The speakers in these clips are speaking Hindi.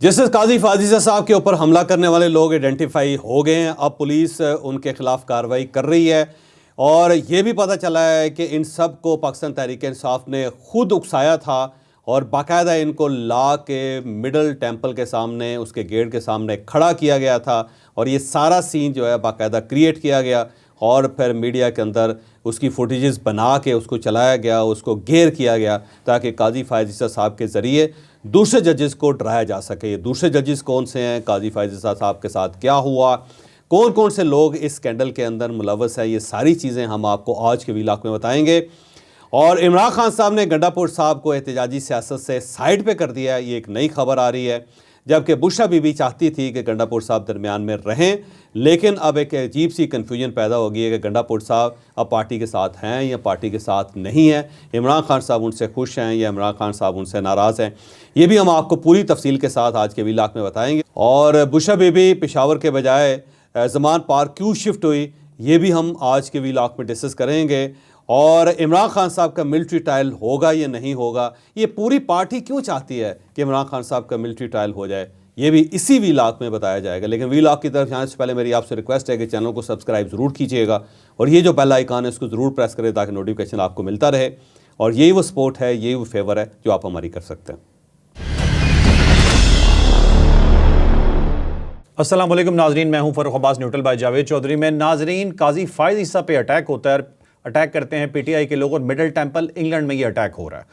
जस्टिस काजी फाजिज़ा साहब के ऊपर हमला करने वाले लोग आइडेंटिफाई हो गए हैं। अब पुलिस उनके खिलाफ कार्रवाई कर रही है और ये भी पता चला है कि इन सब को पाकिस्तान तहरीक-ए-इंसाफ ने खुद उकसाया था और बाकायदा इनको ला के मिडल टेंपल के सामने, उसके गेट के सामने खड़ा किया गया था और ये सारा सीन जो है बाकायदा क्रिएट किया गया और फिर मीडिया के अंदर उसकी फुटेजेस बना के उसको चलाया गया, उसको घेर किया गया ताकि काजी फाजिज़ा साहब के ज़रिए दूसरे जजेस को डराया जा सके। ये दूसरे जजेस कौन से हैं, काजी फाजिज़ा साहब के साथ क्या हुआ, कौन कौन से लोग इस स्कैंडल के अंदर मुलव्वस है, ये सारी चीज़ें हम आपको आज के व्लॉग में बताएंगे। और इमरान खान साहब ने गंडापुर साहब को एहतजाजी सियासत से साइड पे कर दिया है, ये एक नई खबर आ रही है। जबकि बुशरा बीबी चाहती थी कि गंडापुर साहब दरमियान में रहें, लेकिन अब एक अजीब सी कन्फ्यूजन पैदा हो गई है कि गंडापुर साहब अब पार्टी के साथ हैं या पार्टी के साथ नहीं है। इमरान खान साहब उनसे खुश हैं या इमरान खान साहब उनसे नाराज़ हैं, ये भी हम आपको पूरी तफसील के साथ आज के व्लॉग में बताएंगे। और बुशरा बीबी पेशावर के बजाय ज़मान पार्क क्यों शिफ्ट हुई, ये भी हम आज के व्लॉग में डिस्कस करेंगे। और इमरान खान साहब का मिलिट्री ट्रायल होगा या नहीं होगा, ये पूरी पार्टी क्यों चाहती है कि इमरान खान साहब का मिलिट्री ट्रायल हो जाए, ये भी इसी व्लॉग में बताया जाएगा। लेकिन व्लॉग की तरफ जाने से पहले मेरी आपसे रिक्वेस्ट है कि चैनल को सब्सक्राइब ज़रूर कीजिएगा और ये जो बेल आइकन है इसको ज़रूर प्रेस करें ताकि नोटिफिकेशन आपको मिलता रहे। और यही वो सपोर्ट है, यही वो फेवर है जो आप हमारी कर सकते हैं। अस्सलाम वालेकुम नाजरीन, मैं हूं फरूख अब्बास न्यूट्रल बाय जावेद चौधरी में। नाजरीन, काजी फाजिज़ा पे अटैक होता है, अटैक करते हैं पीटीआई के लोग और मिडल टेंपल इंग्लैंड में ये अटैक हो रहा है।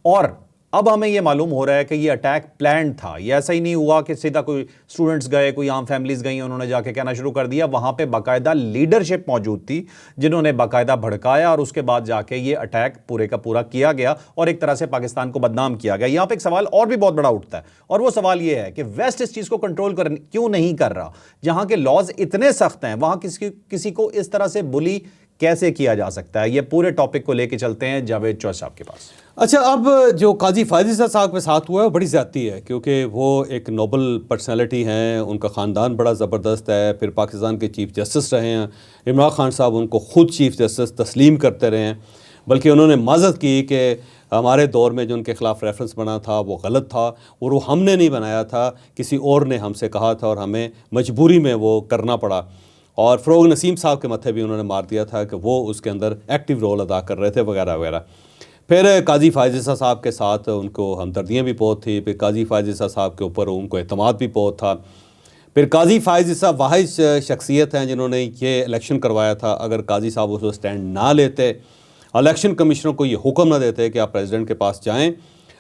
और अब हमें ये मालूम हो रहा है कि ये अटैक प्लान्ड था। ये ऐसा ही नहीं हुआ कि सीधा कोई स्टूडेंट्स गए, कोई आम फैमिलीज गई, उन्होंने जाके कहना शुरू कर दिया। वहां पे बाकायदा लीडरशिप मौजूद थी जिन्होंने बाकायदा भड़काया और उसके बाद जाके ये अटैक पूरे का पूरा किया गया और एक तरह से पाकिस्तान को बदनाम किया गया। यहां पर एक सवाल और भी बहुत बड़ा उठता है और वो सवाल ये है कि वेस्ट इस चीज को कंट्रोल क्यों नहीं कर रहा। जहां के लॉज इतने सख्त हैं वहां किसी को इस तरह से बुली कैसे किया जा सकता है। ये पूरे टॉपिक को लेके चलते हैं जावेद चौधरी साहब के पास। अच्छा, अब जो काजी फाजिज़ा साहब के साथ हुआ है वो बड़ी ज़्यादती है, क्योंकि वो एक नोबल पर्सनैलिटी हैं, उनका ख़ानदान बड़ा ज़बरदस्त है, फिर पाकिस्तान के चीफ़ जस्टिस रहे हैं। इमरान खान साहब उनको ख़ुद चीफ़ जस्टिस तस्लीम करते रहे हैं, बल्कि उन्होंने माज़रत की कि हमारे दौर में जो उनके ख़िलाफ़ रेफरेंस बना था वो गलत था और वो हमने नहीं बनाया था, किसी और ने हमसे कहा था और हमें मजबूरी में वो करना पड़ा। और फ़रोग़ नसीम साहब के मत्थे भी उन्होंने मार दिया था कि वो उसके अंदर एक्टिव रोल अदा कर रहे थे वगैरह वगैरह। फिर काजी फाजिज़ा साहब के साथ उनको हमदर्दियाँ भी बहुत थी, फिर काजी फाजिज़ा साहब के ऊपर उनको एतमाद भी बहुत था। फिर काजी फाजिज़ा वाहिद शख्सियत हैं जिन्होंने ये इलेक्शन करवाया था। अगर काजी साहब उसको स्टैंड ना लेते, इलेक्शन कमिश्नर को ये हुक्म ना देते कि आप प्रेसिडेंट के पास जाएँ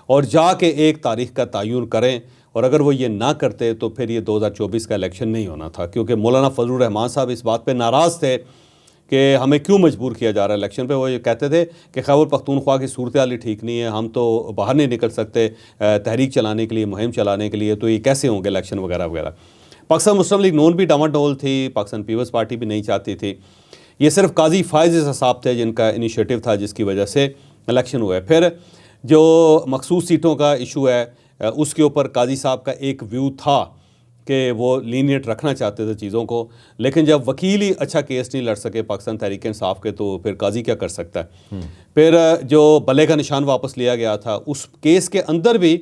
और जाके एक तारीख़ का तयन करें, और अगर वो ये ना करते तो फिर ये 2024 का इलेक्शन नहीं होना था। क्योंकि मौलाना फजलुर रहमान साहब इस बात पे नाराज़ थे कि हमें क्यों मजबूर किया जा रहा है इलेक्शन पे। वो ये कहते थे कि खैबर पख्तूनख्वा की सूरत हाल ही ठीक नहीं है, हम तो बाहर नहीं निकल सकते तहरीक चलाने के लिए, मुहिम चलाने के लिए, तो ये कैसे होंगे इलेक्शन वगैरह वगैरह। पाकिस्तान मुस्लिम लीग नून भी डामाडोल थी, पाकिस्तान पीपल्स पार्टी भी नहीं चाहती थी। ये सिर्फ काजी फाजिज़ा साहब थे जिनका इनिशिएटिव था, जिसकी वजह से इलेक्शन हुआ है। फिर जो मखसूस सीटों का इशू है उसके ऊपर काजी साहब का एक व्यू था कि वो लीनियट रखना चाहते थे चीज़ों को, लेकिन जब वकील ही अच्छा केस नहीं लड़ सके पाकिस्तान तहरीक-ए-इंसाफ के, तो फिर काजी क्या कर सकता है। फिर जो बल्ले का निशान वापस लिया गया था, उस केस के अंदर भी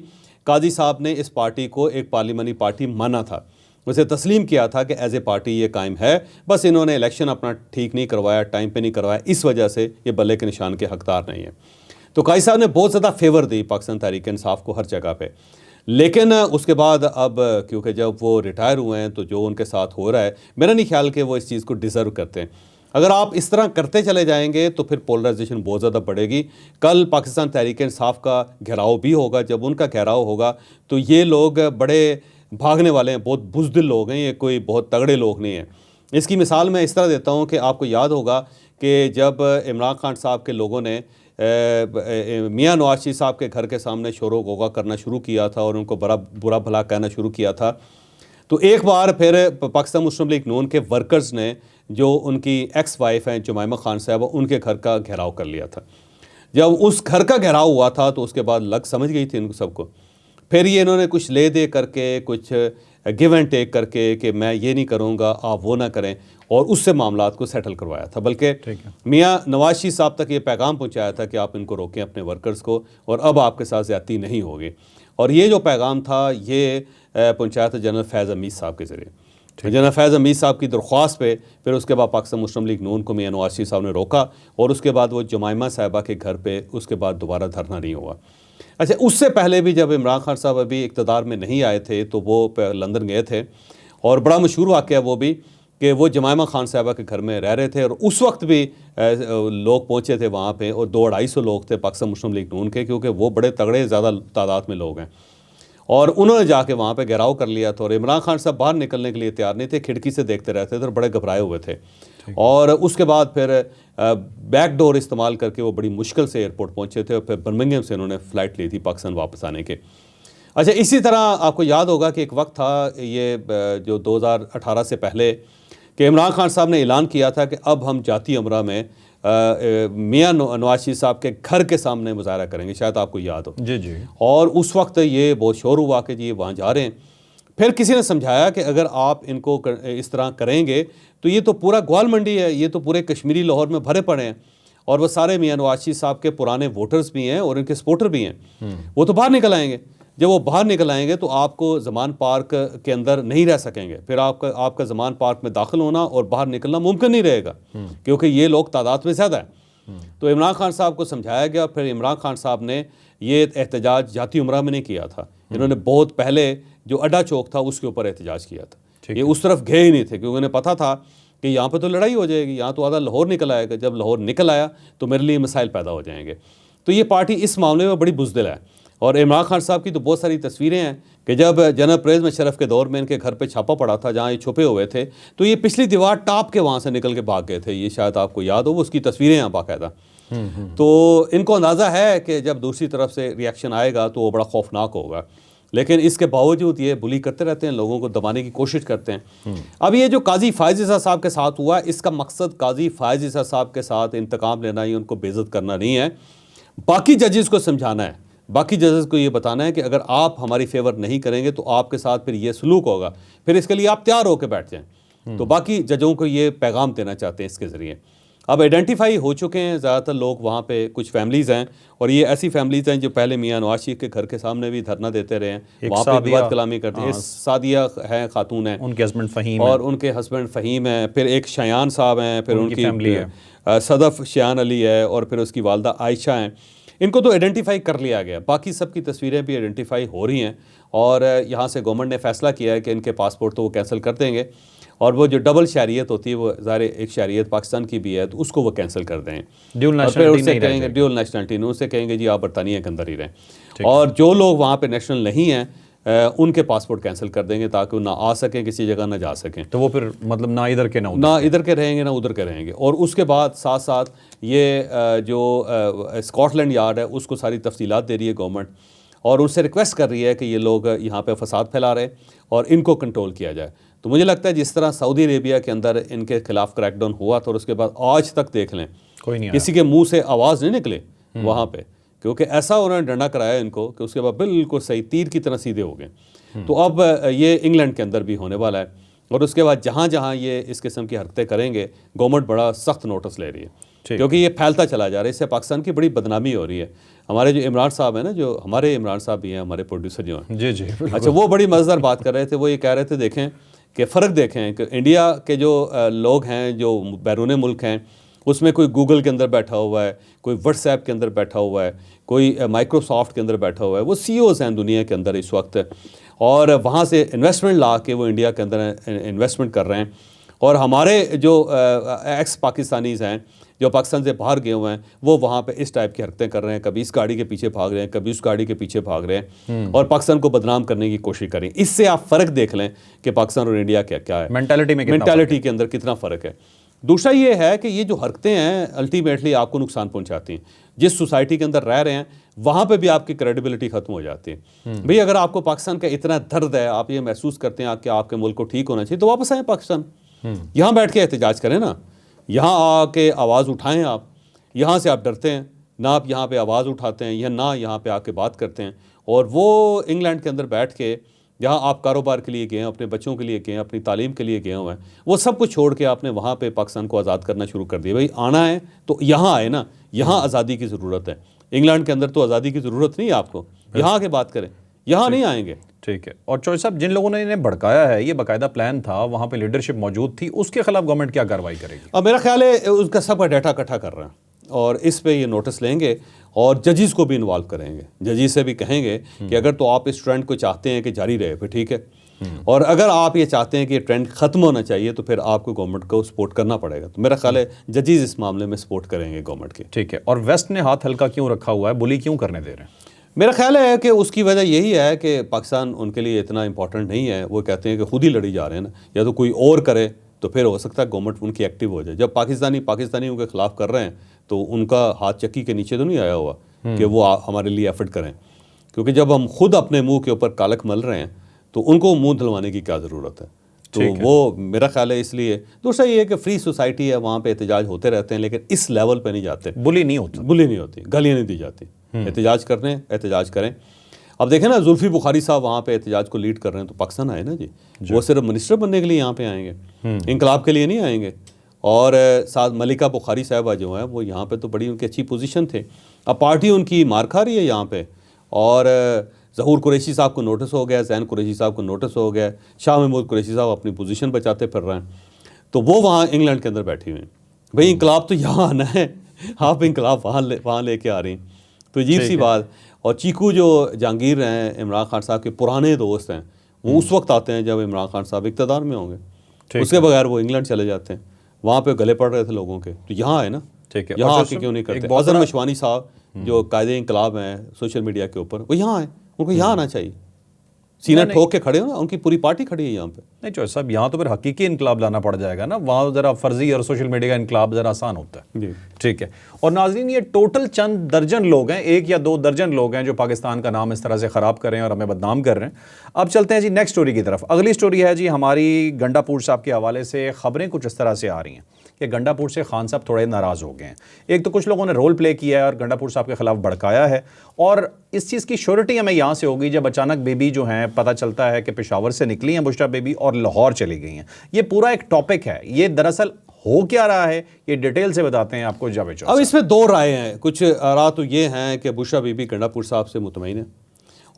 काजी साहब ने इस पार्टी को एक पार्लिमानी पार्टी माना था, उसे तस्लीम किया था कि एज ए पार्टी ये कायम है, बस इन्होंने इलेक्शन अपना ठीक नहीं करवाया, टाइम पे नहीं करवाया, इस वजह से ये बल्ले के निशान के हकदार नहीं है। तो काजी साहब ने बहुत ज़्यादा फेवर दी पाकिस्तान तहरीक-ए-इंसाफ को हर जगह पे। लेकिन उसके बाद अब क्योंकि जब वो रिटायर हुए हैं तो जो उनके साथ हो रहा है, मेरा नहीं ख्याल कि वो इस चीज़ को डिज़र्व करते हैं। अगर आप इस तरह करते चले जाएंगे तो फिर पोलराइजेशन बहुत ज़्यादा बढ़ेगी। कल पाकिस्तान तहरीक-ए-इंसाफ का घेराव भी होगा, जब उनका घेराव होगा तो ये लोग बड़े भागने वाले हैं, बहुत बुज़दिल लोग हैं, ये कोई बहुत तगड़े लोग नहीं हैं। इसकी मिसाल मैं इस तरह देता हूँ कि आपको याद होगा कि जब इमरान खान साहब के लोगों ने मियां नवाज शरीफ साहब के घर के सामने शोर गोगा करना शुरू किया था और उनको बड़ा बुरा भला कहना शुरू किया था, तो एक बार फिर पाकिस्तान मुस्लिम लीग नून के वर्कर्स ने, जो उनकी एक्स वाइफ हैं जुमैमा खान साहब, उनके घर का घेराव कर लिया था। जब उस घर का घेराव हुआ था तो उसके बाद लग समझ गई थी इनको सबको। फिर ये इन्होंने कुछ ले दे करके, कुछ गिव एंड टेक करके कि मैं ये नहीं करूँगा, आप वो ना करें, और उससे मामलात को सेटल करवाया था। बल्कि मियाँ नवाज शरीफ साहब तक ये पैगाम पहुँचाया था कि आप इनको रोकें अपने वर्कर्स को, और अब आपके साथ ज़्यादती नहीं होगी। और ये जो पैगाम था ये पहुँचाया था जनरल फैज़ हमीद साहब के ज़रिए। जनरल फैज़ हमीद साहब की दरख्वास्त पे फिर उसके बाद पाकिस्तान मुस्लिम लीग नून को मियां नवाज शरीफ साहब ने रोका और उसके बाद वो जुमाइमा साहिबा के घर पे उसके बाद दोबारा धरना नहीं हुआ। अच्छा, उससे पहले भी जब इमरान खान साहब अभी इक़्तिदार में नहीं आए थे तो वो लंदन गए थे और बड़ा मशहूर वाक़या वो भी कि वो जुमाइमा खान साहिबा के घर में रह रहे थे और उस वक्त भी लोग पहुँचे थे वहाँ पे और 200-250 लोग थे पाकिस्तान मुस्लिम लीग नून के, क्योंकि वो बड़े तगड़े ज़्यादा तादाद में लोग हैं। और उन्होंने जाके वहाँ पे घेराव कर लिया था और इमरान खान साहब बाहर निकलने के लिए तैयार नहीं थे, खिड़की से देखते रहते थे और बड़े घबराए हुए थे। और उसके बाद फिर बैक डोर इस्तेमाल करके वो बड़ी मुश्किल से एयरपोर्ट पहुँचे थे और फिर बर्मिंघम से उन्होंने फ़्लाइट ली थी पाकिस्तान वापस आने के। अच्छा, इसी तरह आपको याद होगा कि एक वक्त था ये जो 2018 से पहले कि इमरान खान साहब ने ऐलान किया था कि अब हम जाती अमरा में मियां नवाज शरीफ साहब के घर के सामने मुजाहरा करेंगे, शायद आपको याद हो। जी जी। और उस वक्त ये बहुत शोर हुआ कि जी ये वहाँ जा रहे हैं। फिर किसी ने समझाया कि अगर आप इनको इस तरह करेंगे तो ये तो पूरा ग्वाल मंडी है, ये तो पूरे कश्मीरी लाहौर में भरे पड़े हैं और वो सारे मियां नवाज शरीफ साहब के पुराने वोटर्स भी हैं और इनके सपोर्टर भी हैं, वो तो बाहर निकल आएंगे। जब वो बाहर निकल आएंगे तो आपको ज़मान पार्क के अंदर नहीं रह सकेंगे, फिर आपका ज़मान पार्क में दाखिल होना और बाहर निकलना मुमकिन नहीं रहेगा क्योंकि ये लोग तादाद में ज़्यादा है। तो इमरान खान साहब को समझाया गया। फिर इमरान खान साहब ने ये एहतजाज जाती उमरा में नहीं किया था, इन्होंने बहुत पहले जो अड्डा चौक था उसके ऊपर एहतजाज किया था। ये उस तरफ गए ही नहीं थे क्योंकि उन्हें पता था कि यहाँ पे तो लड़ाई हो जाएगी, यहाँ तो आधा लाहौर निकल आएगा, जब लाहौर निकल आया तो मेरे लिए मसाइल पैदा हो जाएंगे। तो ये पार्टी इस मामले में बड़ी बुज़दिल है। और इमरान खान साहब की तो बहुत सारी तस्वीरें हैं कि जब जनरल परवेज़ मुशर्रफ के दौर में इनके घर पे छापा पड़ा था जहाँ ये छुपे हुए थे तो ये पिछली दीवार टाप के वहाँ से निकल के भाग गए थे, ये शायद आपको याद हो, वो उसकी तस्वीरें हैं बाकायदा। तो इनको अंदाज़ा है कि जब दूसरी तरफ से रिएक्शन आएगा तो वो बड़ा खौफनाक होगा, लेकिन इसके बावजूद ये बुली करते रहते हैं, लोगों को दबाने की कोशिश करते हैं। अब ये जो काजी फ़ायज़ ईसा साहब के साथ हुआ, इसका मकसद काजी फ़ायज़ ईसा साहब के साथ इंतकाम लेना ही, उनको बेइज्जत करना नहीं है, बाकी जजेस को समझाना है, बाकी जजेस को ये बताना है कि अगर आप हमारी फेवर नहीं करेंगे तो आपके साथ फिर ये सलूक होगा, फिर इसके लिए आप तैयार होकर बैठ जाएं। तो बाकी जजों को ये पैगाम देना चाहते हैं इसके ज़रिए। अब आइडेंटिफाई हो चुके हैं ज़्यादातर लोग वहाँ पे, कुछ फैमिलीज़ हैं और ये ऐसी फैमिलीज़ हैं जो पहले मियां नवाज शरीफ के घर के सामने भी धरना देते रहे हैं, वहाँ पे बात कलामी करते हैं। सादिया है, खातून है, उनके हस्बैंड फ़हीम और उनके हस्बैंड फ़हीम है, फिर एक शयान साहब हैं, फिर उनकी फैमिली है, सदफ़ शयान अली है और फिर उसकी वालदा आयशा हैं। इनको तो आइडेंटिफाई कर लिया गया, बाकी सब की तस्वीरें भी आइडेंटिफाई हो रही हैं और यहाँ से गवर्नमेंट ने फ़ैसला किया है कि इनके पासपोर्ट तो वो कैंसिल कर देंगे और वो जो डबल शहरियत होती है, वो ज़ाहिर एक शहरियत पाकिस्तान की भी है तो उसको वो कैंसिल कर दें, ड्यूल नेशनलिटी नहीं, उससे कहेंगे जी आप बरतानिया के अंदर ही रहें। और जो लोग वहाँ पर नेशनल नहीं हैं उनके पासपोर्ट कैंसिल कर देंगे ताकि वो ना आ सकें, किसी जगह ना जा सकें। तो वो फिर मतलब ना इधर के ना इधर के रहेंगे ना उधर के रहेंगे। और उसके बाद साथ साथ ये जो स्कॉटलैंड यार्ड है उसको सारी तफसीलात दे रही है गवर्नमेंट और उनसे रिक्वेस्ट कर रही है कि ये लोग यहाँ पे फसाद फैला रहे और इनको कंट्रोल किया जाए। तो मुझे लगता है जिस तरह सऊदी अरेबिया के अंदर इनके खिलाफ क्रैकडाउन हुआ था और उसके बाद आज तक देख लें कोई नहीं, किसी के मुँह से आवाज़ नहीं निकले वहाँ पर, क्योंकि ऐसा उन्होंने डंडा कराया इनको कि उसके बाद बिल्कुल सही तीर की तरह सीधे हो गए। तो अब ये इंग्लैंड के अंदर भी होने वाला है और उसके बाद जहाँ जहाँ ये इस किस्म की हरकतें करेंगे गवर्नमेंट बड़ा सख्त नोटिस ले रही है क्योंकि ये फैलता चला जा रहा है, इससे पाकिस्तान की बड़ी बदनामी हो रही है। हमारे जो इमरान साहब हैं ना, जो हमारे इमरान साहब भी हैं, हमारे प्रोड्यूसर जो हैं, जी जी, अच्छा, वो बड़ी मज़ेदार बात कर रहे थे। वो ये कह रहे थे देखें कि फ़र्क देखें कि इंडिया के जो लोग हैं जो बैरून मुल्क हैं उसमें कोई गूगल के अंदर बैठा हुआ है, कोई व्हाट्सएप के अंदर बैठा हुआ है, कोई माइक्रोसॉफ्ट के अंदर बैठा हुआ है, वो CEOs हैं दुनिया के अंदर इस वक्त और वहाँ से इन्वेस्टमेंट ला के वो इंडिया के अंदर इन्वेस्टमेंट कर रहे हैं। और हमारे जो एक्स पाकिस्तानीज़ हैं जो पाकिस्तान से बाहर गए हुए हैं वो वहाँ पे इस टाइप की हरकतें कर रहे हैं, कभी इस गाड़ी के पीछे भाग रहे हैं, कभी उस गाड़ी के पीछे भाग रहे हैं और पाकिस्तान को बदनाम करने की कोशिश करें। इससे आप फ़र्क देख लें कि पाकिस्तान और इंडिया क्या है, मेंटालिटी के अंदर कितना फ़र्क है। दूसरा ये है कि ये जो हरकतें हैं अल्टीमेटली आपको नुकसान पहुंचाती हैं। जिस सोसाइटी के अंदर रह रहे हैं वहाँ पे भी आपकी क्रेडिबिलिटी ख़त्म हो जाती है। भाई अगर आपको पाकिस्तान का इतना दर्द है, आप ये महसूस करते हैं कि आपके मुल्क को ठीक होना चाहिए, तो वापस आएँ पाकिस्तान, यहाँ बैठ के एहतजाज करें ना, यहाँ आके आवाज़ उठाएँ। आप यहाँ से आप डरते हैं ना, आप यहाँ पर आवाज़ उठाते हैं या ना यहाँ पर आके बात करते हैं। और वो इंग्लैंड के अंदर बैठ के जहाँ आप कारोबार के लिए गए हैं, अपने बच्चों के लिए गए हैं, अपनी तालीम के लिए गए हुए हैं, वो सब कुछ छोड़ के आपने वहाँ पे पाकिस्तान को आज़ाद करना शुरू कर दिया। भाई आना है तो यहाँ आए ना, यहाँ आज़ादी की ज़रूरत है। इंग्लैंड के अंदर तो आज़ादी की ज़रूरत नहीं है आपको, यहाँ आके बात करें। यहाँ नहीं आएंगे। ठीक है। और चौधरी साहब, जिन लोगों ने इन्हें भड़काया है, ये बाकायदा प्लान था, वहाँ पे लीडरशिप मौजूद थी, उसके खिलाफ गवर्नमेंट क्या कार्रवाई करेगी? अब मेरा ख्याल है उसका सबका डाटा इकट्ठा कर रहे हैं और इस पे ये नोटिस लेंगे और जजेस को भी इन्वॉल्व करेंगे। जजेस से भी कहेंगे कि अगर तो आप इस ट्रेंड को चाहते हैं कि जारी रहे फिर ठीक है, और अगर आप ये चाहते हैं कि ये ट्रेंड ख़त्म होना चाहिए तो फिर आपको गवर्नमेंट को सपोर्ट करना पड़ेगा। तो मेरा ख्याल है जजेस इस मामले में सपोर्ट करेंगे गवर्नमेंट की। ठीक है। और वेस्ट ने हाथ हल्का क्यों रखा हुआ है, बुली क्यों करने दे रहे हैं? मेरा ख्याल है कि उसकी वजह यही है कि पाकिस्तान उनके लिए इतना इंपॉर्टेंट नहीं है। वो कहते हैं कि खुद ही लड़ी जा रहे हैं ना, या तो कोई और करे तो फिर हो सकता है गवर्नमेंट उनकी एक्टिव हो जाए। जब पाकिस्तानियों के खिलाफ कर रहे हैं तो उनका हाथ चक्की के नीचे तो नहीं आया हुआ कि वो हमारे लिए एफर्ट करें, क्योंकि जब हम खुद अपने मुंह के ऊपर कालक मल रहे हैं तो उनको मुंह धुलवाने की क्या ज़रूरत है। तो वो मेरा ख्याल है इसलिए। दूसरा ये है कि फ्री सोसाइटी है, वहाँ पे एहतजाज होते रहते हैं, लेकिन इस लेवल पे नहीं जाते, बुली नहीं होती, गालियाँ नहीं दी जाती। एहतजाज करें। अब देखें ना, जुल्फी बुखारी साहब वहाँ पे एहतजाज को लीड कर रहे हैं तो पाकिस्तान आए ना जी, वो सिर्फ मिनिस्टर बनने के लिए यहाँ पे आएंगे, इंकलाब के लिए नहीं आएंगे। और साथ मलिका बुखारी साहबा जो हैं वो यहाँ पे तो बड़ी उनकी अच्छी पोजीशन थे। अब पार्टी उनकी मार खा रही है यहाँ पे, और ज़हूर कुरैशी साहब को नोटिस हो गया, ज़ैन कुरैशी साहब को नोटिस हो गया, शाह महमूद कुरैशी साहब अपनी पोजीशन बचाते फिर रहे हैं, तो वो वहाँ इंग्लैंड के अंदर बैठी हुई हैं। भाई इंकलाब तो यहाँ आना है, आप इंकलाब वहाँ लेके आ रही हैं, तो अजीब सी बात। और चीकू जो जहांगीर हैं, इमरान खान साहब के पुराने दोस्त हैं, वो उस वक्त आते हैं जब इमरान खान साहब इक़्तिदार में होंगे, उसके बगैर वो इंग्लैंड चले जाते हैं। वहाँ पे गले पड़ रहे थे लोगों के, तो यहाँ है ना, ठीक है, यहाँ आके क्यों नहीं करते? अज़हर मशवानी साहब जो कायदे इंकलाब हैं सोशल मीडिया के ऊपर, वो यहाँ है, उनको यहाँ आना चाहिए। सीना ठोक के खड़े हो ना, उनकी पूरी पार्टी खड़ी है यहाँ पे। नहीं चौधरी साहब, यहाँ तो फिर हकीकी इनकलाब लाना पड़ जाएगा ना, वहाँ ज़रा फर्जी और सोशल मीडिया का इनकलाब ज़रा आसान होता है जी। ठीक है। और नाज़रीन, ये टोटल चंद दर्जन लोग हैं, 1 या 2 दर्जन लोग हैं जो पाकिस्तान का नाम इस तरह से ख़राब कर रहे हैं और हमें बदनाम कर रहे हैं। अब चलते हैं जी नेक्स्ट स्टोरी की तरफ। अगली स्टोरी है जी हमारी गंडापुर साहब के हवाले से। ख़बरें कुछ इस तरह से आ रही हैं कि गंडापुर से खान साहब थोड़े नाराज़ हो गए हैं। एक तो कुछ लोगों ने रोल प्ले किया है और गंडापुर साहब के खिलाफ भड़काया है, और इस चीज़ की श्योरिटी हमें यहाँ से होगी जब अचानक बेबी जो हैं, पता चलता है कि पेशावर से निकली हैं बुशरा बेबी और लाहौर चली गई हैं। ये पूरा एक टॉपिक है, ये दरअसल हो क्या रहा है, ये डिटेल से बताते हैं आपको जावेद चौधरी। अब इसमें 2 राय हैं। कुछ आरा तो ये हैं कि बुशरा बीबी गंडापुर साहब से मुतमईन है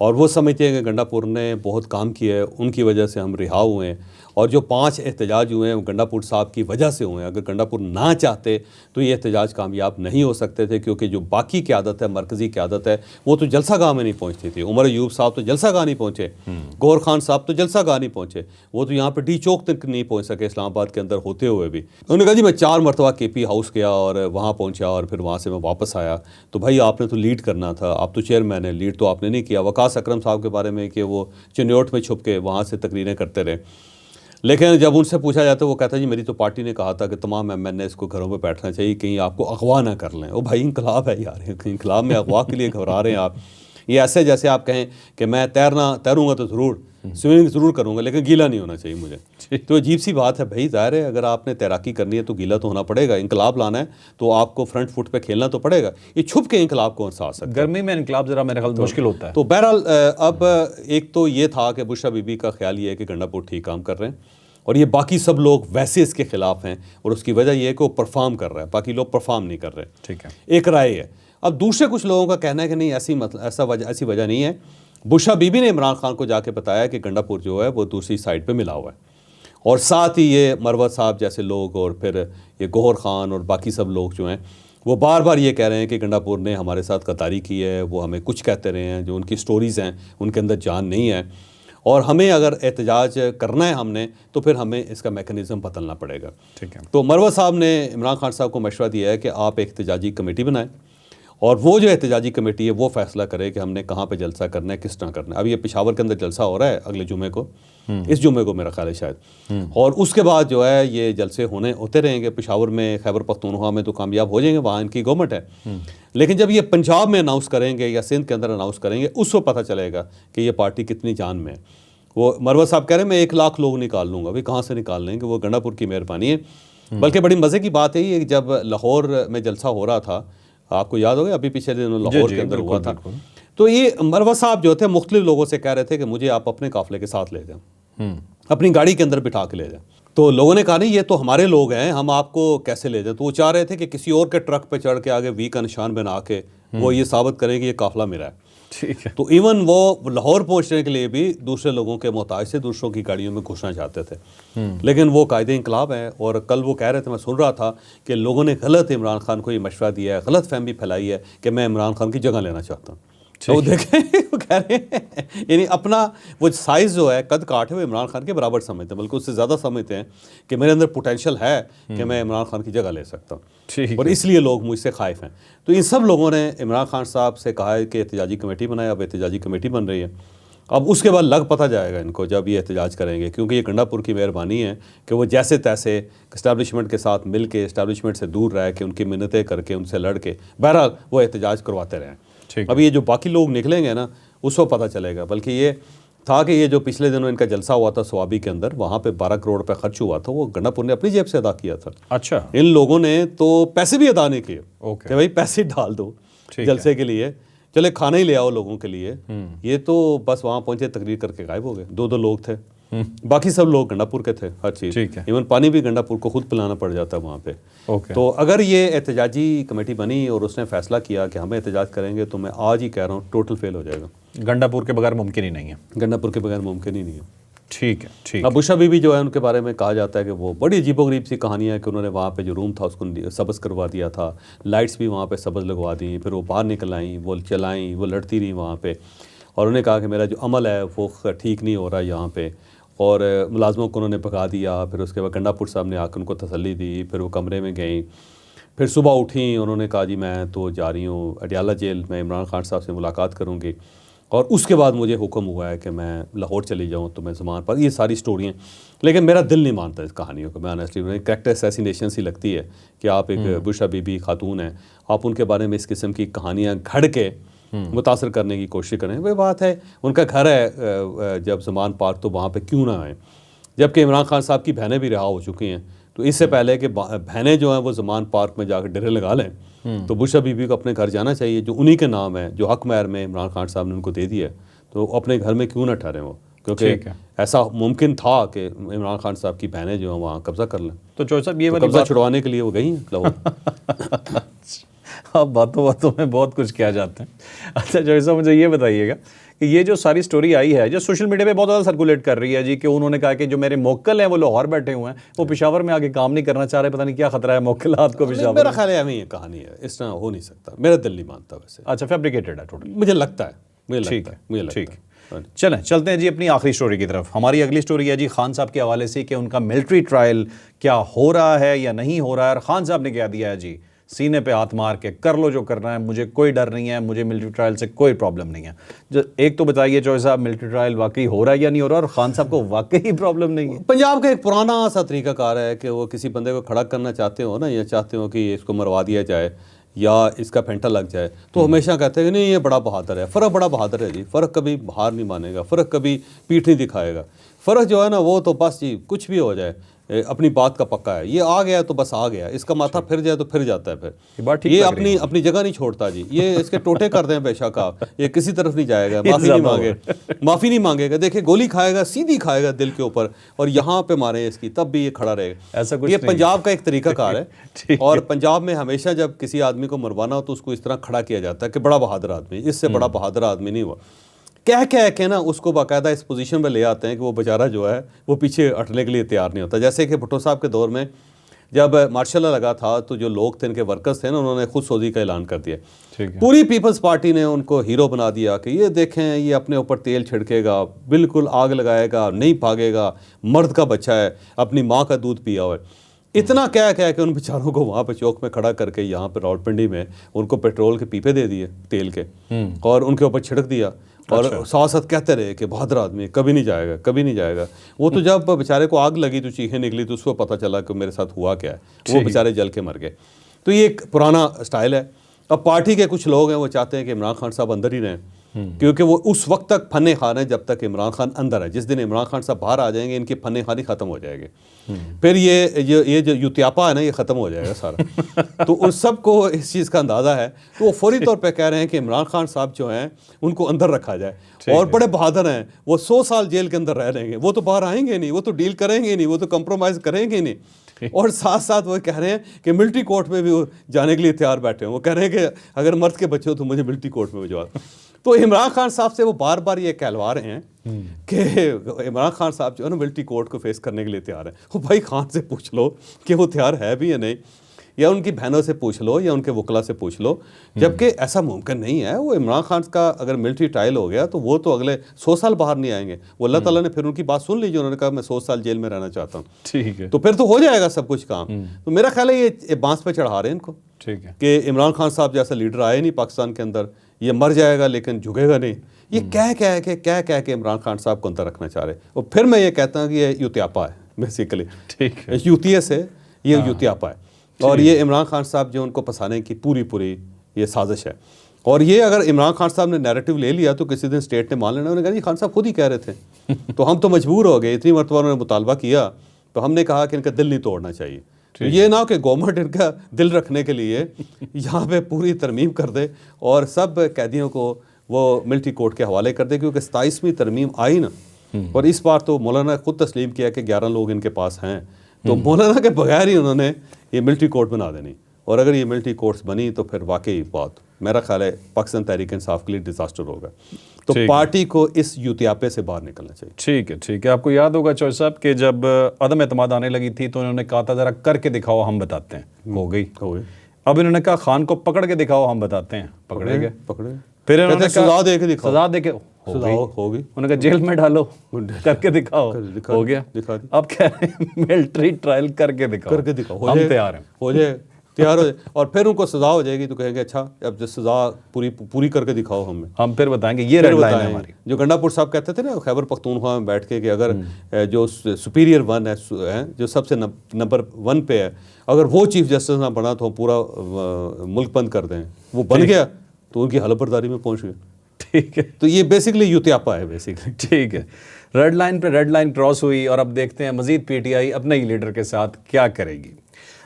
और वो समझते हैं कि गंडापुर ने बहुत काम किया है, उनकी वजह से हम रिहा हुए हैं, और जो 5 एहतजाज हुए हैं वो गंडापुर साहब की वजह से हुए हैं। अगर गंडापुर ना चाहते तो ये एहतजाज कामयाब नहीं हो सकते थे, क्योंकि जो बाकी क़यादत है, मरकज़ी क़यादत है, वो तो जलसा गाह में नहीं पहुँचती थी। उमर अयूब साहब तो जलसा गाह नहीं पहुँचे, गौहर खान साहब तो जलसा गाह नहीं पहुँचे, वो तो यहाँ पर डी चौक तक नहीं पहुँच सके इस्लामाबाद के अंदर होते हुए भी। उन्होंने कहा जी मैं 4 मरतबा KP हाउस गया और वहाँ पहुँचा और फिर वहाँ से मैं वापस आया। तो भाई आपने तो लीड करना था, आप तो चेयरमैन है, लीड तो आपने नहीं किया। वकास अकरम साहब के बारे में कि वो चिन्योट में छुप के वहाँ से तकरीरें करते रहे, लेकिन जब उनसे पूछा जाता है वो कहता है जी मेरी तो पार्टी ने कहा था कि तमाम MNAs को घरों में बैठना चाहिए, कहीं आपको अगवा ना कर लें। ओ भाई इंकलाब है यार, इंकलाब में अगवा के लिए घबरा रहे हैं आप। ये ऐसे जैसे आप कहें कि मैं तैरूँगा तो ज़रूर स्विमिंग ज़रूर करूँगा, लेकिन गीला नहीं होना चाहिए मुझे। तो अजीब सी बात है भाई, ज़ाहिर है अगर आपने तैराकी करनी है तो गीला तो होना पड़ेगा। इंकलाब लाना है तो आपको फ्रंट फुट पे खेलना तो पड़ेगा। ये छुप के इंकलाब कौन सा आ सकता है? गर्मी में इंकलाब ज़रा मेरे ख्याल मुश्किल होता है। तो बहरहाल अब एक तो ये था कि बुशरा बीबी का ख्याल ये है कि गंडापुर ठीक काम कर रहे हैं, और ये बाकी सब लोग वैसे इसके खिलाफ हैं, और उसकी वजह यह है कि वो परफॉर्म कर रहा है, बाकी लोग परफॉर्म नहीं कर रहे। ठीक है, एक राय है। अब दूसरे कुछ लोगों का कहना है कि नहीं ऐसी वजह नहीं है। बुशरा बीबी ने इमरान खान को जाके बताया कि गंडापुर जो है वो दूसरी साइड पे मिला हुआ है, और साथ ही ये मरवत साहब जैसे लोग और फिर ये गौहर खान और बाकी सब लोग जो हैं वो बार बार ये कह रहे हैं कि गंडापुर ने हमारे साथ गद्दारी की है, वो हमें कुछ कहते रहे हैं, जो उनकी स्टोरीज़ हैं उनके अंदर जान नहीं है, और हमें अगर एहतजाज करना है हमने तो फिर हमें इसका मैकेनिज़्म बदलना पड़ेगा। ठीक है। तो मरवत साहब ने इमरान खान साहब को मशवरा दिया है कि आप एक एहतजाजी कमेटी बनाएं, और वो जो एहतजाजी कमेटी है वो फैसला करे कि हमने कहाँ पे जलसा करना है, किस तरह करना है। अब ये पेशावर के अंदर जलसा हो रहा है अगले जुमे को, इस जुमे को मेरा ख्याल है शायद, और उसके बाद जो है ये जलसे होते रहेंगे। पेशावर में, खैबर पख्तूनख्वा में तो कामयाब हो जाएंगे, वहाँ इनकी गवर्नमेंट है, लेकिन जब ये पंजाब में अनाउंस करेंगे या सिंध के अंदर अनाउंस करेंगे उस वक्त पता चलेगा कि ये पार्टी कितनी जान में है। वो मरवत साहब कह रहे हैं मैं 1 लाख लोग निकाल लूँगा। भाई कहाँ से निकाल लेंगे, वो गंडापुर की मेहरबानी है। बल्कि बड़ी मज़े की बात है ये, जब लाहौर में जलसा हो रहा था, आपको याद होगा अभी पिछले दिन लाहौर के अंदर हुआ था, तो ये मरवत साहब जो थे मुख्तलिफ लोगों से कह रहे थे कि मुझे आप अपने काफिले के साथ ले जाएं, अपनी गाड़ी के अंदर बिठा के ले जाएं। तो लोगों ने कहा नहीं ये तो हमारे लोग हैं, हम आपको कैसे ले जाएं। तो वो चाह रहे थे कि किसी और के ट्रक पे चढ़ के आगे वी का निशान बना के वो ये साबित करें कि ये काफिला मेरा है। ठीक है। तो इवन वो लाहौर पहुंचने के लिए भी दूसरे लोगों के मोहताज से दूसरों की गाड़ियों में घुसना चाहते थे, लेकिन वो कायदे इंकलाब है। और कल वो कह रहे थे, मैं सुन रहा था कि लोगों ने गलत इमरान खान को ये मशवरा दिया है, गलत फहमी फैलाई है कि मैं इमरान खान की जगह लेना चाहता हूँ। तो देखें वो कह रहे हैं यानी अपना वो साइज़ जो है, कद काठ है, वो इमरान खान के बराबर समझते हैं, बल्कि उससे ज़्यादा समझते हैं कि मेरे अंदर पोटेंशियल है कि मैं इमरान खान की जगह ले सकता हूँ, और इसलिए लोग मुझसे खाइफ हैं। तो इन सब लोगों ने इमरान खान साहब से कहा है कि एहतजाजी कमेटी बनाए। अब एहतजाजी कमेटी बन रही है, अब उसके बाद लग पता जाएगा इनको जब ये एहतजाज करेंगे, क्योंकि ये गंडापुर की मेहरबानी है कि वो जैसे तैसे इस्टेब्लिशमेंट के साथ मिल के, इस्टेब्लिशमेंट से दूर रह के, उनकी मिन्नतें करके, उनसे लड़ के बहरहाल वो एहतजाज करवाते रहें। अब ये जो बाकी लोग निकलेंगे ना, उसको पता चलेगा। बल्कि ये था कि ये जो पिछले दिनों इनका जलसा हुआ था स्वाबी के अंदर, वहाँ पे 12 करोड़ रुपए खर्च हुआ था, वो गंडापुर ने अपनी जेब से अदा किया था। अच्छा, इन लोगों ने तो पैसे भी अदा नहीं किए ओके। कि भाई पैसे डाल दो जलसे के लिए, चले खाना ही ले आओ लोगों के लिए। ये तो बस वहाँ पहुंचे, तकरीर करके गायब हो गए। 2-2 लोग थे, बाकी सब लोग गंडापुर के थे, हर चीज़। इवन पानी भी गंडापुर को खुद पिलाना पड़ जाता है वहाँ पे। तो अगर ये एहतजाजी कमेटी बनी और उसने फैसला किया कि हमें एहतजाज करेंगे, तो मैं आज ही कह रहा हूँ टोटल फेल हो जाएगा। गंडापुर के बगैर मुमकिन ही नहीं है। गंडापुर के बगैर मुमकिन ही नहीं है। ठीक है, ठीक। अब बुशा बीबी जो है, उनके बारे में कहा जाता है कि वो बड़ी अजीबोगरीब सी कहानी है कि उन्होंने वहाँ पे जो रूम था उसको सब्ज़ करवा दिया था, लाइट्स भी वहाँ पे सब्ज़ लगवा दी, फिर वो बाहर निकल आई, वो चलाईं, वो लड़ती रही वहाँ पे, और उन्होंने कहा कि मेरा जो अमल है वो ठीक नहीं हो रहा यहाँ पे, और मुलाजमों को उन्होंने भगा दिया। फिर उसके बाद गंडापुर साहब ने आकर उनको तसल्ली दी, फिर वो कमरे में गई, फिर सुबह उठी, उन्होंने कहा जी मैं तो जा रही हूँ अडियाला जेल में, इमरान खान साहब से मुलाकात करूँगी, और उसके बाद मुझे हुक्म हुआ है कि मैं लाहौर चली जाऊँ, तो मैं ज़मान पर। ये सारी स्टोरियाँ, लेकिन मेरा दिल नहीं मानता इस कहानियों को। मैं ऑनेस्टली, कैरेक्टर असैसिनेशन सी लगती है कि आप एक बुशा बीबी खातून हैं, आप उनके बारे में इस किस्म की कहानियाँ घड़ के मुतासर करने की कोशिश करें। वही बात है, उनका घर है जब ज़मान पार्क, तो वहाँ पे क्यों ना आए, जबकि इमरान खान साहब की बहनें भी रिहा हो चुकी हैं। तो इससे पहले कि बहनें जो हैं वो ज़मान पार्क में जाकर डेरे लगा लें, तो बुशा बीबी को अपने घर जाना चाहिए, जो उन्हीं के नाम है, जो हक महर में इमरान खान साहब ने उनको दे दिया है। तो अपने घर में क्यों ना ठहरें वो, क्योंकि ऐसा मुमकिन था कि इमरान खान साहब की बहनें जो हैं वहाँ कब्ज़ा कर लें। तो चौधरी साहब, ये तो कब्ज़ा छुड़वाने के लिए वो गई हैं लाहौर। आप बातों बातों में बहुत कुछ किया जाते हैं। अच्छा चौधरी साहब, मुझे ये बताइएगा कि ये जो सारी स्टोरी आई है, जो सोशल मीडिया पे बहुत ज़्यादा सर्कुलेट कर रही है जी, कि उन्होंने कहा कि जो मेरे मोक्कल हैं वो लाहौर बैठे हुए हैं, वो पेशावर में आके काम नहीं करना चाह रहे, पता नहीं क्या खतरा है मोक्कलात को पेशावर। मेरा ख्याल है हमें ये कहानी है, इस तरह हो नहीं सकता, मेरा दिल नहीं मानता वैसे। अच्छा, फैब्रिकेटेड है टोटल, मुझे लगता है, ठीक है। चलें, चलते हैं जी अपनी आखिरी स्टोरी की तरफ। हमारी अगली स्टोरी है जी खान साहब के हवाले से कि उनका मिलिट्री ट्रायल क्या हो रहा है या नहीं हो रहा है। और खान साहब ने क्या दिया है जी, सीने पे हाथ मार के कर लो जो करना है, मुझे कोई डर नहीं है, मुझे मिलिट्री ट्रायल से कोई प्रॉब्लम नहीं है। जो एक तो बताइए चौधरी साहब, मिलिट्री ट्रायल वाकई हो रहा है या नहीं हो रहा, और खान साहब को वाकई प्रॉब्लम नहीं है? पंजाब का एक पुराना सा तरीकाकार है कि वो किसी बंदे को खड़ा करना चाहते हो ना, या चाहते हो कि इसको मरवा दिया जाए या इसका फेंटा लग जाए, तो हमेशा कहते हैं कि नहीं ये बड़ा बहादुर है। फ़र्क बड़ा बहादुर है जी, फ़र्क कभी हार नहीं मानेगा, फ़र्क कभी पीठ नहीं दिखाएगा। फ़र्क जो है ना, वो तो बस जी कुछ भी हो जाए अपनी बात का पक्का है। ये आ गया तो बस आ गया, इसका माथा फिर जाए तो फिर जाता है। फिर ये अपनी जगह नहीं छोड़ता जी, ये इसके टोटे कर दें बेशक आप, ये किसी तरफ नहीं जाएगा, माफ़ी नहीं मांगेगा। देखिए गोली खाएगा, सीधी खाएगा दिल के ऊपर, और यहाँ पे मारे इसकी तब भी ये खड़ा रहेगा। ऐसा कुछ ये पंजाब का एक तरीकाकार है। और पंजाब में हमेशा जब किसी आदमी को मरवाना हो तो उसको इस तरह खड़ा किया जाता है कि बड़ा बहादुर आदमी, इससे बड़ा बहादुर आदमी नहीं हुआ। कह के ना उसको बाकायदा इस पोजीशन पे ले आते हैं कि वो बेचारा जो है वो पीछे हटने के लिए तैयार नहीं होता। जैसे कि भुट्टो साहब के दौर में जब मार्शल लॉ लगा था, तो जो लोग थे, इनके वर्कर्स थे ना, उन्होंने खुद सोजी का ऐलान कर दिया। पूरी पीपल्स पार्टी ने उनको हीरो बना दिया कि ये देखें, ये अपने ऊपर तेल छिड़केगा, बिल्कुल आग लगाएगा, नहीं भागेगा, मर्द का बच्चा है, अपनी माँ का दूध पिया हुआ है। इतना क्या के उन बेचारों को वहाँ पे चौक में खड़ा करके, यहाँ पे रावलपिंडी में उनको पेट्रोल के पीपे दे दिए तेल के, और उनके ऊपर छिड़क दिया, और साथ साथ कहते रहे कि बहादुर आदमी, कभी नहीं जाएगा, कभी नहीं जाएगा। वो तो जब बेचारे को आग लगी तो चीखें निकली, तो उसको पता चला कि मेरे साथ हुआ क्या है, वो बेचारे जल के मर गए। तो ये एक पुराना स्टाइल है। अब पार्टी के कुछ लोग हैं वो चाहते हैं कि इमरान खान साहब अंदर ही रहें, क्योंकि वो उस वक्त तक फन्ने खान है जब तक इमरान खान अंदर है। जिस दिन इमरान खान साहब बाहर आ जाएंगे, इनकी फन्ने खानी ख़त्म हो जाएगी, फिर ये जो युत्यापा है ना, ये ख़त्म हो जाएगा सारा। तो उन सब को इस चीज़ का अंदाज़ा है, तो वो फौरी तौर पे कह रहे हैं कि इमरान खान साहब जो हैं उनको अंदर रखा जाए, और बड़े बहादुर हैं, वो 100 साल जेल के अंदर रह लेंगे, वो तो बाहर आएंगे नहीं, वो तो डील करेंगे नहीं, वो तो कंप्रोमाइज़ करेंगे नहीं। और साथ साथ वो कह रहे हैं कि मिलिट्री कोर्ट में भी वो जाने के लिए तैयार बैठे हैं। वो कह रहे हैं कि अगर मर्द के बच्चे हो तो मुझे मिलिट्री कोर्ट में भिजवा। तो इमरान खान साहब से वो बार बार ये कहलवा रहे हैं कि इमरान खान साहब जो है ना मिलिट्री कोर्ट को फेस करने के लिए तैयार है। वो भाई खान से पूछ लो कि वो तैयार है भी या नहीं, या उनकी बहनों से पूछ लो या उनके वकला से पूछ लो, जबकि ऐसा मुमकिन नहीं है। वो इमरान खान का अगर मिलिट्री ट्रायल हो गया तो वो तो अगले 100 साल बाहर नहीं आएंगे। वो अल्लाह ताला ने फिर उनकी बात सुन ली जो उन्होंने कहा मैं 100 साल जेल में रहना चाहता हूँ। ठीक है, तो फिर तो हो जाएगा सब कुछ काम। तो मेरा ख्याल है ये बांस पे चढ़ा रहे हैं इनको, ठीक है, कि इमरान खान साहब जैसा लीडर आए नहीं पाकिस्तान के अंदर, ये मर जाएगा लेकिन झुकेगा नहीं। ये कह के इमरान खान साहब को अंदर रखना चाह रहे। और फिर मैं ये कहता हूँ कि ये यूतियापा है बेसिकली, ठीक है, यूतीस है ये, यूतियापा है। और ये इमरान खान साहब जो उनको फंसाने की पूरी ये साजिश है। और ये अगर इमरान खान साहब ने नैरेटिव ले लिया तो किसी दिन स्टेट ने मान लेना। उन्होंने कहा जी खान साहब खुद ही कह रहे थे तो हम तो मजबूर हो गए। इतनी मरतबा उन्होंने मुतालबा किया तो हमने कहा कि इनका दिल नहीं तोड़ना चाहिए। तो ये ना हो कि गवर्नमेंट इनका दिल रखने के लिए यहाँ पे पूरी तरमीम कर दे और सब कैदियों को वो मिलिट्री कोर्ट के हवाले कर दे, क्योंकि 27वीं तरमीम आई ना। और इस बार तो मौलाना खुद तस्लीम किया कि 11 लोग इनके पास हैं, तो मौलाना के बगैर ही उन्होंने ये मिलिट्री कोर्ट बना देनी। और अगर ये मिलिट्री कोर्ट्स बनी तो फिर वाकई बात मेरा ख्याल है पाकिस्तान तहरीक इंसाफ के लिए डिजास्टर होगा। तो पार्टी को इस यूतियापे से बाहर निकलना चाहिए। ठीक है, ठीक है। आपको याद होगा चौधरी साहब कि जब अदम एतमाद आने लगी थी तो उन्होंने कहा था ज़रा करके दिखाओ हम बताते हैं, हो गई। अब इन्होंने कहा खान को पकड़ के दिखाओ हम बताते हैं, पकड़े गए। फिर इन्होंने सजा दे के दिखाओ, सजा दे के होगी। उन्होंने कहा जेल में डालो, करके दिखाओ, हो गया। अब कह रहे हैं मिलिट्री ट्रायल करके दिखाओ, हम तैयार हैं, हो जाए, तैयार हो जाए। और फिर उनको सजा हो जाएगी तो कहेंगे अच्छा अब जो सजा पूरी करके दिखाओ हमें, हम फिर बताएंगे। ये रेड लाइन है हमारी। जो गंडापुर साहब कहते थे ना खैबर पख्तूनख्वा में बैठ के कि अगर जो सुपीरियर वन है जो सबसे नंबर 1 पे है, अगर वो चीफ जस्टिस ना बना तो हम पूरा मुल्क बंद कर दें। वो बन गया तो उनकी हलफबरदारी में पहुंच गए। ठीक है, तो ये बेसिकली यूतियापा है बेसिकली। ठीक है, रेड लाइन पे रेड लाइन क्रॉस हुई और अब देखते हैं मजीद पीटीआई अपने ही लीडर के साथ क्या करेगी।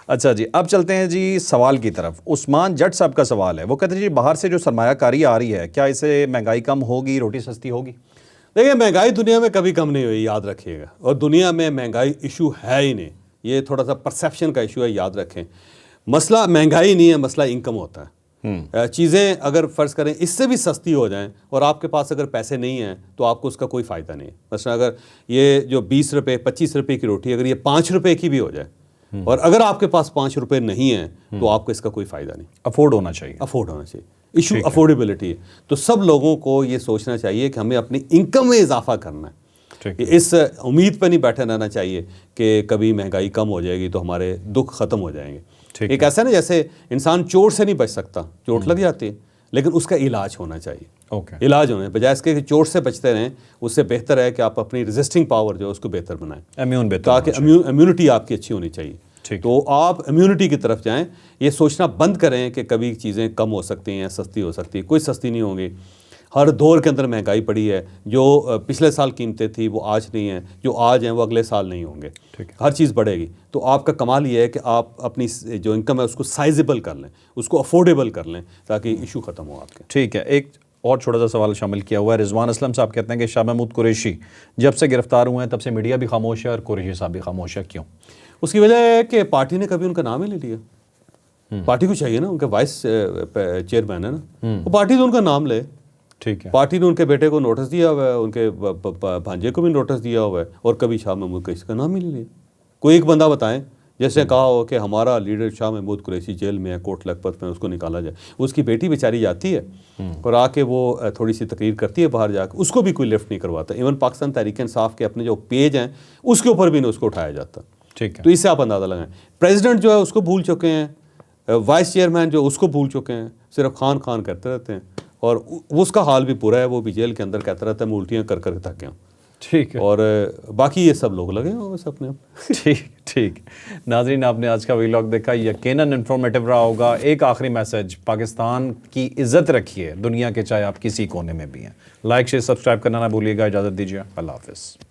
अच्छा जी, अब चलते हैं जी सवाल की तरफ। उस्मान जट साहब का सवाल है, वो कहते हैं जी बाहर से जो सरमायाकारी आ रही है क्या इससे महंगाई कम होगी, रोटी सस्ती होगी? देखिए महंगाई दुनिया में कभी कम नहीं हुई, याद रखिएगा। और दुनिया में महंगाई इशू है ही नहीं, ये थोड़ा सा परसेप्शन का इशू है, याद रखें। मसला महंगाई नहीं है, मसला इनकम होता है। चीज़ें अगर फ़र्ज़ करें इससे भी सस्ती हो जाएं और आपके पास अगर पैसे नहीं हैं तो आपको उसका कोई फ़ायदा नहीं है। मसलन अगर ये जो 20 रुपये 25 रुपये की रोटी अगर ये 5 रुपये की भी हो जाए और अगर आपके पास 5 रुपये नहीं है तो आपको इसका कोई फ़ायदा नहीं। अफोर्ड होना चाहिए, अफोर्ड होना चाहिए। इशू अफोर्डेबिलिटी है। तो सब लोगों को ये सोचना चाहिए कि हमें अपनी इनकम में इजाफा करना है। इस उम्मीद पर नहीं बैठे रहना चाहिए कि कभी महंगाई कम हो जाएगी तो हमारे दुख ख़त्म हो जाएंगे। एक ऐसा ना जैसे इंसान चोट से नहीं बच सकता, चोट लग जाती है, लेकिन उसका इलाज होना चाहिए। इलाज होने बजाय इसके कि चोट से बचते रहें, उससे बेहतर है कि आप अपनी रेजिस्टिंग पावर जो है उसको बेहतर बनाएं, ताकि इम्यूनिटी आपकी अच्छी होनी चाहिए। तो आप इम्यूनिटी की तरफ जाएं, ये सोचना बंद करें कि कभी चीज़ें कम हो सकती हैं, सस्ती हो सकती है। कोई सस्ती नहीं होंगी। हर दौर के अंदर महंगाई पड़ी है। जो पिछले साल कीमतें थी वो आज नहीं हैं, जो आज हैं वो अगले साल नहीं होंगे। हर चीज़ बढ़ेगी। तो आपका कमाल ये है कि आप अपनी जो इनकम है उसको साइजेबल कर लें, उसको अफोर्डेबल कर लें, ताकि इशू ख़त्म हो आपके। ठीक है, एक और छोटा सा सवाल शामिल किया हुआ है। रिजवान असलम साहब कहते हैं कि शाह महमूद कुरैशी जब से गिरफ्तार हुए हैं तब से मीडिया भी खामोश है और कुरैशी साहब भी खामोश है, क्यों? उसकी वजह है कि पार्टी ने कभी उनका नाम ही नहीं लिया। पार्टी को चाहिए ना, उनके वाइस चेयरमैन है ना, वो पार्टी तो उनका नाम ले। ठीक है, पार्टी ने उनके बेटे को नोटिस दिया हुआ है, उनके भांजे को भी नोटिस दिया हुआ है, और कभी शाह महमूद कुरैशी का नाम ही नहीं लिया। कोई एक बंदा बताएं जैसे कहा हो कि हमारा लीडर शाह महमूद कुरैशी जेल में है, कोट लखपत में, उसको निकाला जाए। उसकी बेटी बेचारी जाती है और आके वो थोड़ी सी तकरीर करती है बाहर जाकर, उसको भी कोई लिफ्ट नहीं करवाता। इवन पाकिस्तान तहरीक इंसाफ के अपने जो पेज हैं उसके ऊपर भी नहीं उसको उठाया जाता। ठीक है, तो इससे आप अंदाज़ा लगाएं। प्रेसिडेंट जो है उसको भूल चुके हैं, वाइस चेयरमैन जो उसको भूल चुके हैं, सिर्फ खान खान करते रहते हैं। और उसका हाल भी पूरा है, वो भी जेल के अंदर कहता रहता है मैं उल्टियाँ कर कर थक गया। ठीक है, और बाकी ये सब लोग लगे हैं बस अपने। ठीक। नाज़रीन, आपने आज का व्लॉग देखा, यकीनन इन्फॉर्मेटिव रहा होगा। एक आखिरी मैसेज, पाकिस्तान की इज़्ज़त रखिए दुनिया के, चाहे आप किसी कोने में भी हैं। लाइक शेयर सब्सक्राइब करना ना भूलिएगा। इजाज़त दीजिए, अल्लाह हाफ़िज़।